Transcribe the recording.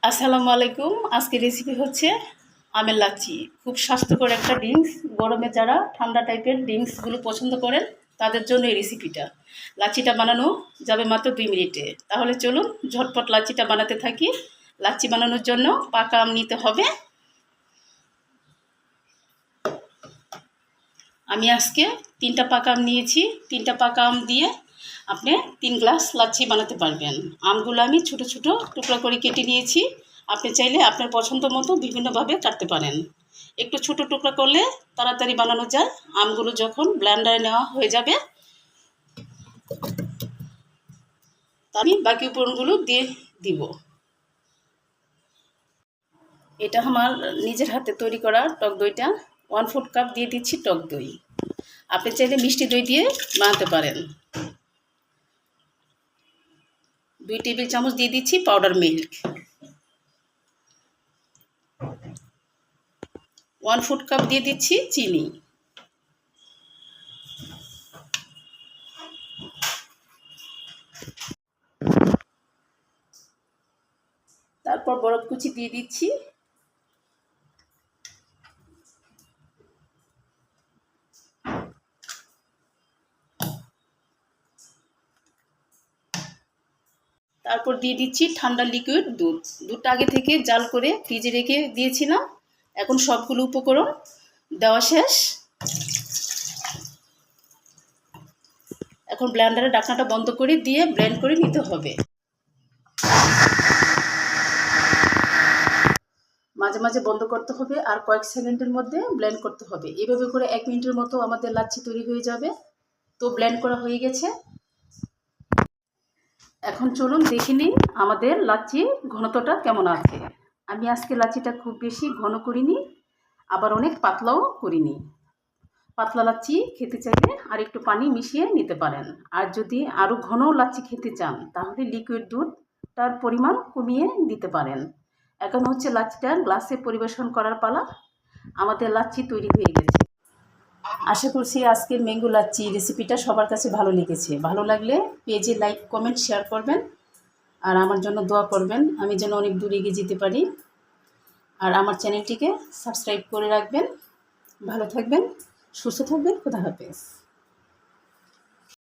আসসালামু আলাইকুম। আজকের রেসিপি হচ্ছে আমের লাচ্ছি। খুব স্বাস্থ্যকর একটা ড্রিঙ্কস। গরমে যারা ঠান্ডা টাইপের ড্রিঙ্কসগুলো পছন্দ করেন তাদের জন্য এই রেসিপিটা। লাচ্ছিটা বানানো যাবে মাত্র 2 মিনিটে। তাহলে চলুন ঝটপট লাচ্ছিটা বানাতে থাকি। লাচ্ছি বানানোর জন্য পাকা আম নিতে হবে। আমি আজকে 3টা পাকা আম নিয়েছি। 3টা পাকা আম দিয়ে আপনি 3 গ্লাস লাচ্ছি বানাতে পারবেন। আমগুলো আমি ছোট ছোট টুকরা করে কেটে নিয়েছি। আপনি চাইলে আপনার পছন্দ মতো বিভিন্নভাবে কাটতে পারেন। একটু ছোট টুকরা করলে তাড়াতাড়ি বানানো যায়। আমগুলো যখন ব্লেন্ডারে নেওয়া হয়ে যাবে আমি বাকি উপকরণগুলো দিয়ে দিব। এটা আমার নিজের হাতে তৈরি করা টক দইটা। 1/4 কাপ দিয়ে দিচ্ছি টক দই। আপনি চাইলে মিষ্টি দই দিয়ে বানাতে পারেন। 2 টেবিল চামচ দিয়ে দিচ্ছি পাউডার মিল্ক। 1/4 কাপ দিয়ে দিচ্ছি চিনি। তারপর বরফ কুচি দিয়ে দিচ্ছি। তারপর দিয়ে দিচ্ছি ঠান্ডা লিকুইড দুধ। দুধটা আগে থেকে জাল করে ফ্রিজে রেখে দিয়েছিলাম। এখন সবগুলো উপকরণ দেওয়া শেষ। এখন ব্লেন্ডারের ঢাকনাটা বন্ধ করে দিয়ে ব্লেন্ড করে নিতে হবে। মাঝে মাঝে বন্ধ করতে হবে আর কয়েক সেকেন্ডের মধ্যে ব্লেন্ড করতে হবে। এভাবে করে 1 মিনিটের মতো আমাদের লাচ্ছি তৈরি হয়ে যাবে। তো ব্লেন্ড করা হয়ে গেছে। এখন চলুন দেখে নিই আমাদের লাচ্ছির ঘনত্বটা কেমন আছে। আমি আজকে লাচ্ছিটা খুব বেশি ঘন করিনি, আবার অনেক পাতলাও করিনি। পাতলা লাচ্ছি খেতে চাইলে আর একটু পানি মিশিয়ে নিতে পারেন। আর যদি আরও ঘন লাচ্ছি খেতে চান তাহলে লিকুইড দুধটার পরিমাণ কমিয়ে দিতে পারেন। এখন হচ্ছে লাচ্ছিটা গ্লাসে পরিবেশন করার পালা। আমাদের লাচ্ছি তৈরি হয়ে গেছে। আশা করছি আজকের ম্যাঙ্গো লাচ্ছি রেসিপিটা সবার কাছে ভালো লেগেছে। ভালো লাগলে পেজে লাইক কমেন্ট শেয়ার করবেন আর আমার জন্য দোয়া করবেন আমি যেন অনেক দূর এগিয়ে যেতে পারি। আর আমার চ্যানেলটিকে সাবস্ক্রাইব করে রাখবেন। ভালো থাকবেন, সুস্থ থাকবেন। খোদা হাফেজ।